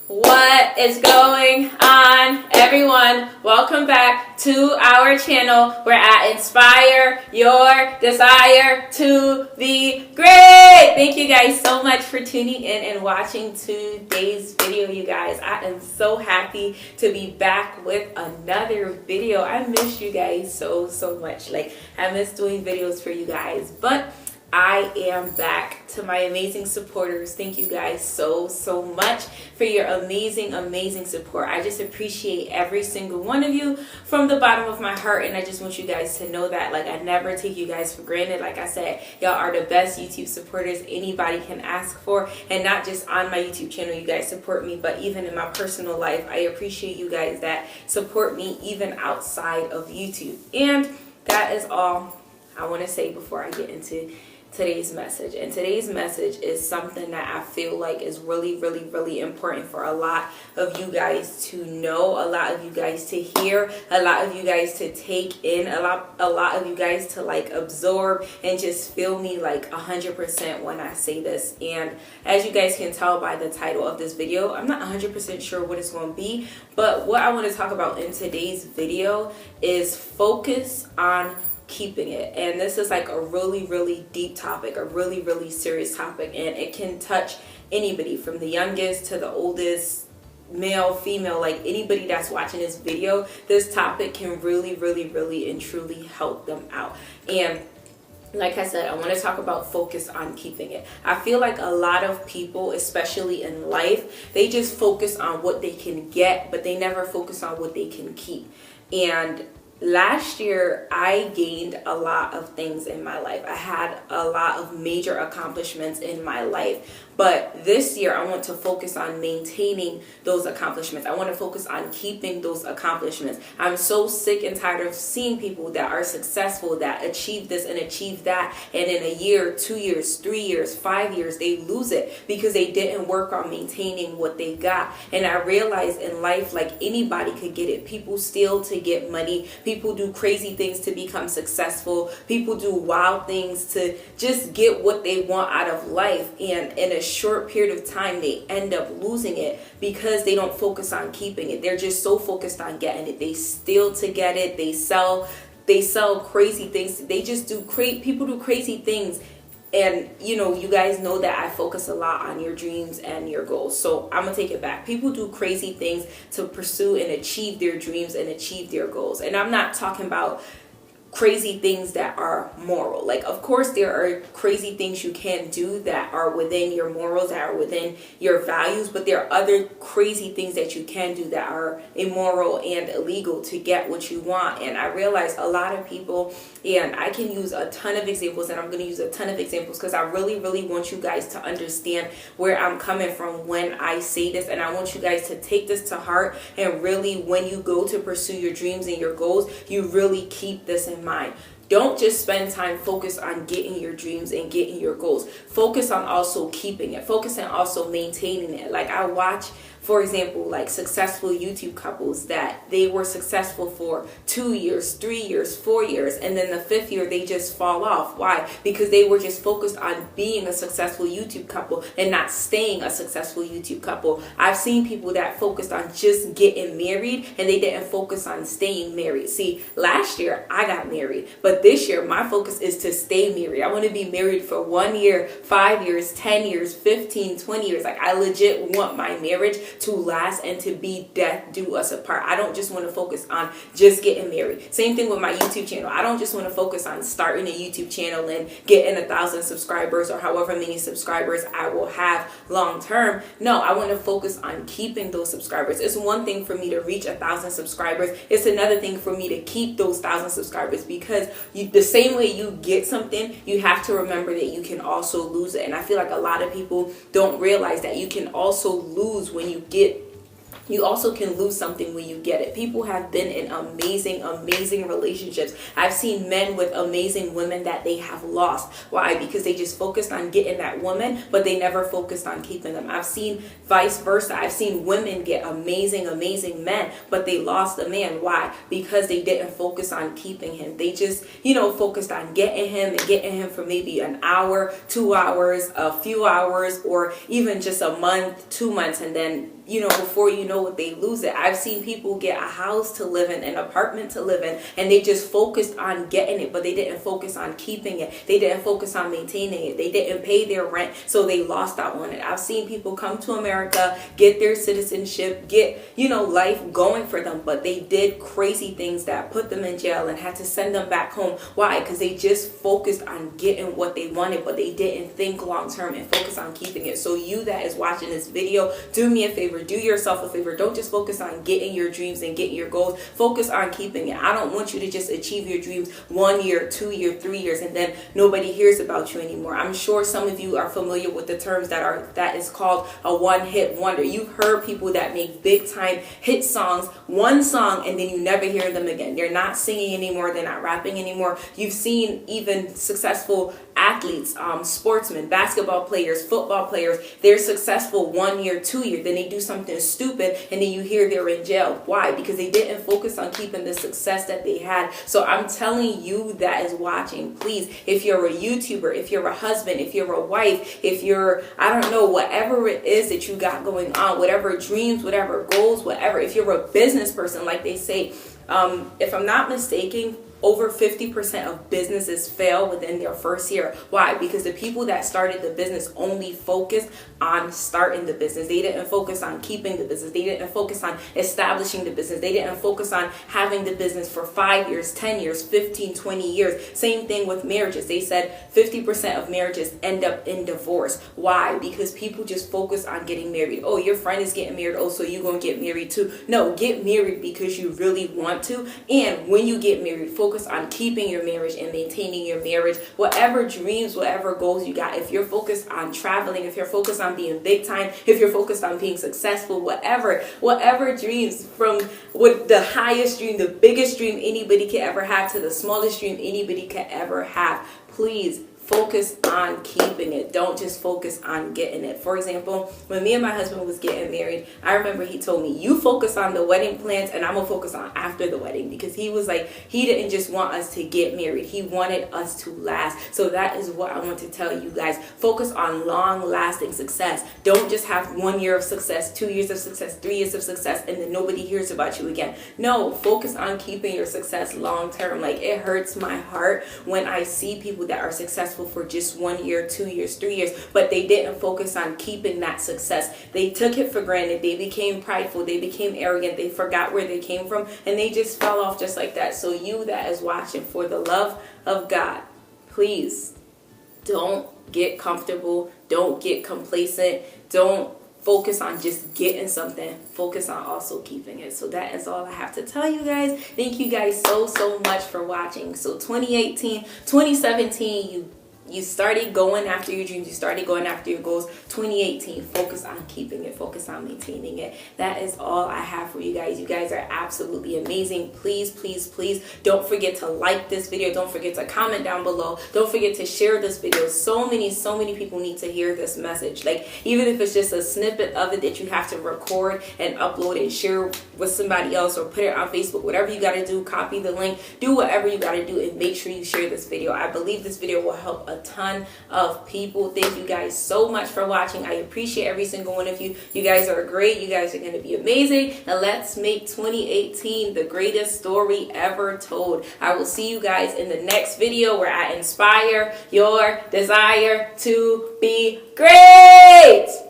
What is going on, everyone? Welcome back to our channel. We're at Inspire Your Desire to Be Great. Thank you guys so much for tuning in and watching today's video, you guys. I am so happy to be back with another video. I miss you guys so much. I miss doing videos for you guys, but I am back. To my amazing supporters, thank you guys so much for your amazing support. I just appreciate every single one of you from the bottom of my heart, and I just want you guys to know that I never take you guys for granted. Like I said, y'all are the best YouTube supporters anybody can ask for, and not just on my YouTube channel you guys support me, but even in my personal life. I appreciate you guys that support me even outside of YouTube. And that is all I want to say before I get into today's message. And today's message is something that I feel like is really important for a lot of you guys to know, a lot of you guys to hear, a lot of you guys to take in, a lot of you guys to absorb and just feel me 100% when I say this. And as you guys can tell by the title of this video, I'm not 100% sure what it's going to be, but what I want to talk about in today's video is focus on keeping it. And this is a really deep topic, a really serious topic, and it can touch anybody from the youngest to the oldest, male, female, anybody that's watching this video. This topic can really and truly help them out. And like I said, I want to talk about focus on keeping it. I feel like a lot of people, especially in life, they just focus on what they can get, but they never focus on what they can keep. And last year, I gained a lot of things in my life. I had a lot of major accomplishments in my life. But this year, I want to focus on maintaining those accomplishments. I want to focus on keeping those accomplishments. I'm so sick and tired of seeing people that are successful, that achieve this and achieve that, and in a year, 2 years, 3 years, 5 years, they lose it because they didn't work on maintaining what they got. And I realized in life, anybody could get it. People steal to get money. People do crazy things to become successful. People do wild things to just get what they want out of life. And in a short period of time, they end up losing it because they don't focus on keeping it. They're just so focused on getting it. They steal to get it. They sell crazy things. They just people do crazy things. And you guys know that I focus a lot on your dreams and your goals. So I'm gonna take it back. People do crazy things to pursue and achieve their dreams and achieve their goals. And I'm not talking about crazy things that are moral. Of course, there are crazy things you can do that are within your morals, that are within your values, but there are other crazy things that you can do that are immoral and illegal to get what you want. And I realize a lot of people, and I can use a ton of examples, and I'm going to use a ton of examples because I really want you guys to understand where I'm coming from when I say this, and I want you guys to take this to heart, and really, when you go to pursue your dreams and your goals, you really keep this in mind. Don't just spend time focused on getting your dreams and getting your goals. Focus on also keeping it. Focus on also maintaining it. I watch, for example, successful YouTube couples that they were successful for 2 years, 3 years, 4 years, and then the 5th year they just fall off. Why? Because they were just focused on being a successful YouTube couple and not staying a successful YouTube couple. I've seen people that focused on just getting married and they didn't focus on staying married. See, last year I got married, but this year my focus is to stay married. I want to be married for 1 year, 5 years, 10 years, 15, 20 years. I legit want my marriage to last and to be death do us apart. I don't just want to focus on just getting married. Same thing with my YouTube channel. I don't just want to focus on starting a YouTube channel and getting 1,000 subscribers or however many subscribers I will have long term. No, I want to focus on keeping those subscribers. It's one thing for me to reach 1,000 subscribers. It's another thing for me to keep those 1,000 subscribers, because the same way you get something, you have to remember that you can also lose it. And I feel like a lot of people don't realize that you can also lose when you get You also can lose something when you get it. People have been in amazing relationships. I've seen men with amazing women that they have lost. Why? Because they just focused on getting that woman, but they never focused on keeping them. I've seen vice versa. I've seen women get amazing men, but they lost the man. Why? Because they didn't focus on keeping him. They just, focused on getting him for maybe an hour, 2 hours, a few hours, or even just a month, 2 months, and then before you know it, they lose it. I've seen people get a house to live in, an apartment to live in, and they just focused on getting it, but they didn't focus on keeping it. They didn't focus on maintaining it. They didn't pay their rent, so they lost out on it. I've seen people come to America, get their citizenship, get, life going for them, but they did crazy things that put them in jail and had to send them back home. Why? Because they just focused on getting what they wanted, but they didn't think long term and focus on keeping it. So you that is watching this video, do me a favor, do yourself a favor. Don't just focus on getting your dreams and getting your goals. Focus on keeping it. I don't want you to just achieve your dreams 1 year, 2 years, 3 years, and then nobody hears about you anymore. I'm sure some of you are familiar with the terms that is called a one-hit wonder. You've heard people that make big time hit songs, one song, and then you never hear them again. They're not singing anymore. They're not rapping anymore. You've seen even successful athletes, sportsmen, basketball players, football players. They're successful 1 year, 2 years, then they do something stupid, and then you hear they're in jail. Why? Because they didn't focus on keeping the success that they had. So I'm telling you that is watching, please, if you're a YouTuber, if you're a husband, if you're a wife, if you're, I don't know, whatever it is that you got going on, whatever dreams, whatever goals, whatever, if you're a business person, like they say, if I'm not mistaken, over 50% of businesses fail within their first year. Why? Because the people that started the business only focused on starting the business. They didn't focus on keeping the business. They didn't focus on establishing the business. They didn't focus on having the business for 5 years, 10 years, 15, 20 years. Same thing with marriages. They said 50% of marriages end up in divorce. Why? Because people just focus on getting married. Oh, your friend is getting married. Oh, so you're going to get married too. No, get married because you really want to. And when you get married, focus on keeping your marriage and maintaining your marriage. Whatever dreams, whatever goals you got, if you're focused on traveling, if you're focused on being big time, if you're focused on being successful, whatever dreams, from with the highest dream, the biggest dream anybody could ever have, to the smallest dream anybody could ever have, please focus on keeping it. Don't just focus on getting it. For example, when me and my husband was getting married, I remember he told me, you focus on the wedding plans and I'm gonna focus on after the wedding, because he was like, he didn't just want us to get married, he wanted us to last. So that is what I want to tell you guys. Focus on long lasting success. Don't just have 1 year of success, 2 years of success, 3 years of success, and then nobody hears about you again. No, focus on keeping your success long term. Like, it hurts my heart when I see people that are successful for just 1 year, 2 years, 3 years, but they didn't focus on keeping that success. They took it for granted. They became prideful. They became arrogant. They forgot where they came from, and they just fell off just like that. So you that is watching, for the love of God, please don't get comfortable. Don't get complacent. Don't focus on just getting something. Focus on also keeping it. So that is all I have to tell you guys. Thank you guys so much for watching. So 2018, 2017, you started going after your dreams. You started going after your goals. 2018, focus on keeping it. Focus on maintaining it. That is all I have for you guys. You guys are absolutely amazing. Please, please, please don't forget to like this video. Don't forget to comment down below. Don't forget to share this video. So many people need to hear this message. Like, even if it's just a snippet of it that you have to record and upload and share with somebody else, or put it on Facebook, whatever you got to do, copy the link, do whatever you got to do, and make sure you share this video. I believe this video will help a ton of people. Thank you guys so much for watching. I appreciate every single one of you. You guys are great. You guys are going to be amazing. And let's make 2018 the greatest story ever told. I will see you guys in the next video, where I inspire your desire to be great.